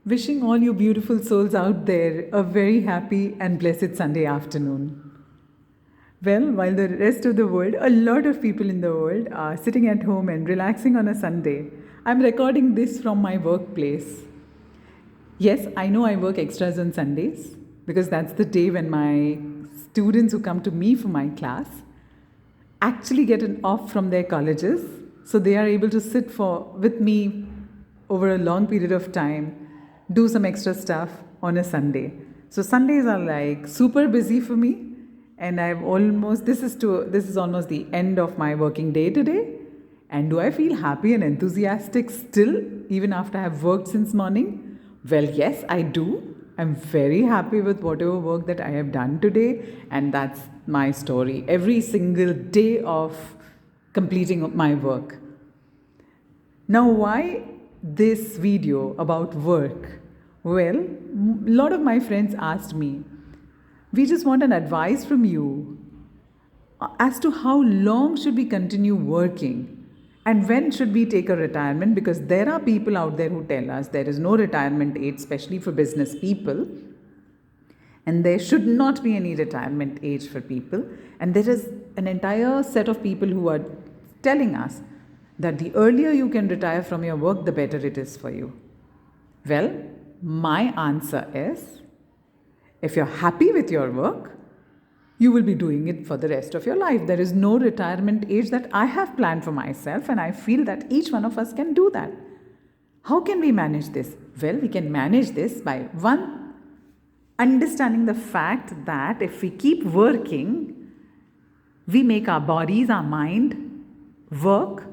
Wishing all you beautiful souls out there a very happy and blessed Sunday afternoon. Well, while the rest of the world, a lot of people in the world are sitting at home and relaxing on a Sunday, I'm recording this from my workplace. Yes, I know I work extras on Sundays because that's the day when my students who come to me for my class actually get an off from their colleges, so they are able to sit with me over a long period of time, do some extra stuff on a Sunday. So Sundays are like super busy for me, and this is almost the end of my working day today. And do I feel happy and enthusiastic still, even after I have worked since morning? Well, yes, I do. I'm very happy with whatever work that I have done today, and that's my story. Every single day of completing my work. Now, why this video about work? Well, a lot of my friends asked me, we just want an advice from you as to how long should we continue working and when should we take a retirement, because there are people out there who tell us there is no retirement age, especially for business people, and there should not be any retirement age for people. And there is an entire set of people who are telling us that the earlier you can retire from your work, the better it is for you. Well, my answer is, if you're happy with your work, you will be doing it for the rest of your life. There is no retirement age that I have planned for myself, and I feel that each one of us can do that. How can we manage this? Well, we can manage this by one, understanding the fact that if we keep working, we make our bodies, our mind work,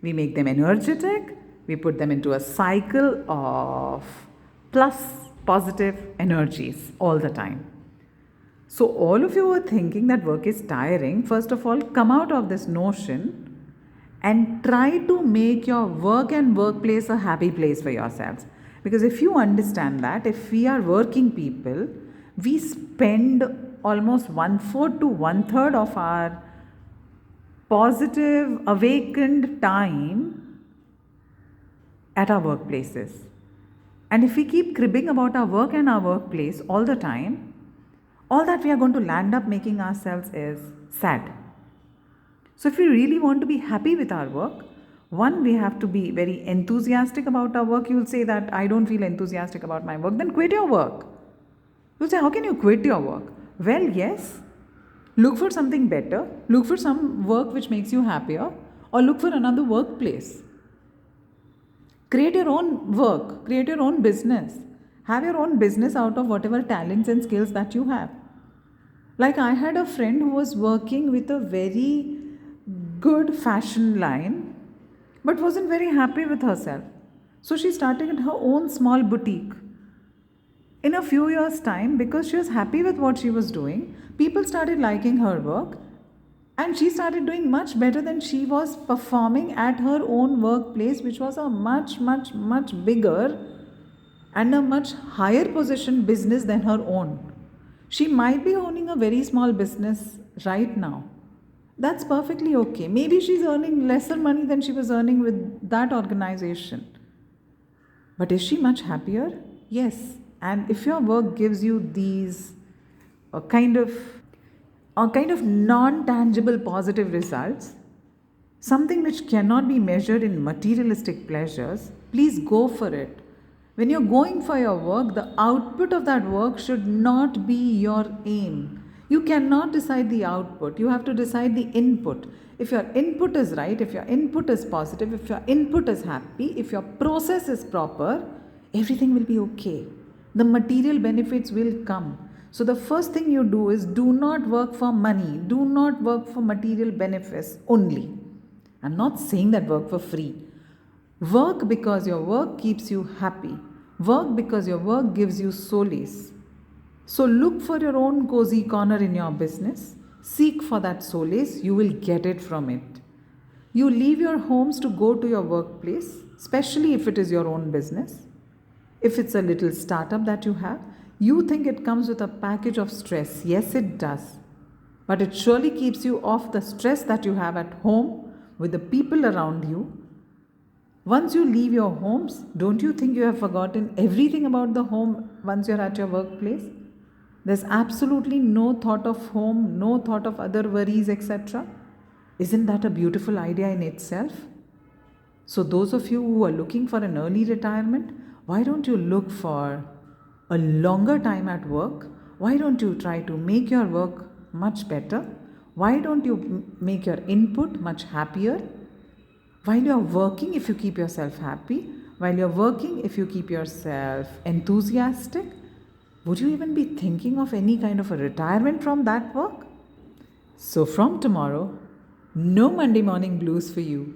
we make them energetic, we put them into a cycle of positive energies all the time. So all of you are thinking that work is tiring. First of all, come out of this notion and try to make your work and workplace a happy place for yourselves. Because if you understand that, if we are working people, we spend almost 1/4 to 1/3 of our positive, awakened time at our workplaces. And if we keep cribbing about our work and our workplace all the time, all that we are going to land up making ourselves is sad. So if we really want to be happy with our work, one, we have to be very enthusiastic about our work. You will say that I don't feel enthusiastic about my work, then quit your work. You'll say, how can you quit your work? Well, yes, look for something better, look for some work which makes you happier, or look for another workplace. Create your own work, create your own business. Have your own business out of whatever talents and skills that you have. Like I had a friend who was working with a very good fashion line, but wasn't very happy with herself. So she started her own small boutique. In a few years' time, because she was happy with what she was doing, people started liking her work, and she started doing much better than she was performing at her own workplace, which was a much, much, much bigger and a much higher position business than her own. She might be owning a very small business right now. That's perfectly okay. Maybe she's earning lesser money than she was earning with that organization. But is she much happier? Yes. And if your work gives you these kind of non-tangible positive results, something which cannot be measured in materialistic pleasures, please go for it. When you're going for your work, the output of that work should not be your aim. You cannot decide the output. You have to decide the input. If your input is right, if your input is positive, if your input is happy, if your process is proper, everything will be okay. The material benefits will come. So the first thing you do is do not work for money. Do not work for material benefits only. I'm not saying that work for free. Work because your work keeps you happy. Work because your work gives you solace. So look for your own cozy corner in your business. Seek for that solace. You will get it from it. You leave your homes to go to your workplace, especially if it is your own business. If it's a little startup that you have, you think it comes with a package of stress. Yes, it does. But it surely keeps you off the stress that you have at home with the people around you. Once you leave your homes, don't you think you have forgotten everything about the home once you're at your workplace? There's absolutely no thought of home, no thought of other worries, etc. Isn't that a beautiful idea in itself? So, those of you who are looking for an early retirement, why don't you look for a longer time at work? Why don't you try to make your work much better? Why don't you make your input much happier? While you're working, if you keep yourself happy, while you're working, if you keep yourself enthusiastic, would you even be thinking of any kind of a retirement from that work? So, from tomorrow, no Monday morning blues for you.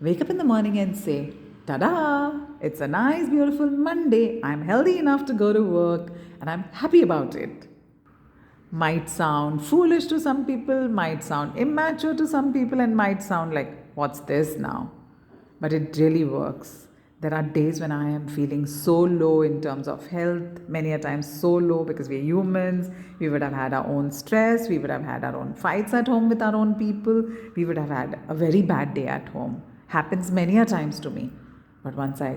Wake up in the morning and say, "Ta-da! It's a nice, beautiful Monday. I'm healthy enough to go to work and I'm happy about it." Might sound foolish to some people, might sound immature to some people, and might sound like, what's this now? But it really works. There are days when I am feeling so low in terms of health, many a times so low because we're humans. We would have had our own stress, we would have had our own fights at home with our own people, we would have had a very bad day at home. Happens many a times to me. But once I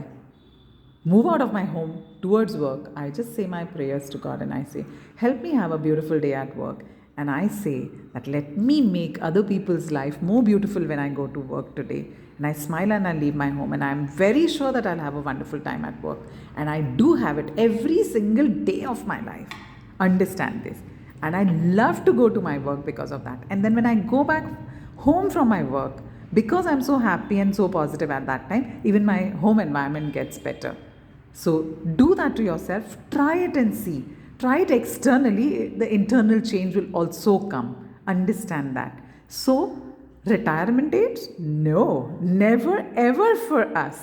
move out of my home towards work, I just say my prayers to God and I say, "Help me have a beautiful day at work." And I say that let me make other people's life more beautiful when I go to work today. And I smile and I leave my home, and I'm very sure that I'll have a wonderful time at work. And I do have it every single day of my life. Understand this. And I love to go to my work because of that. And then when I go back home from my work, because I'm so happy and so positive at that time, even my home environment gets better. So do that to yourself. Try it and see. Try it externally. The internal change will also come. Understand that. So, retirement age? No, never ever for us.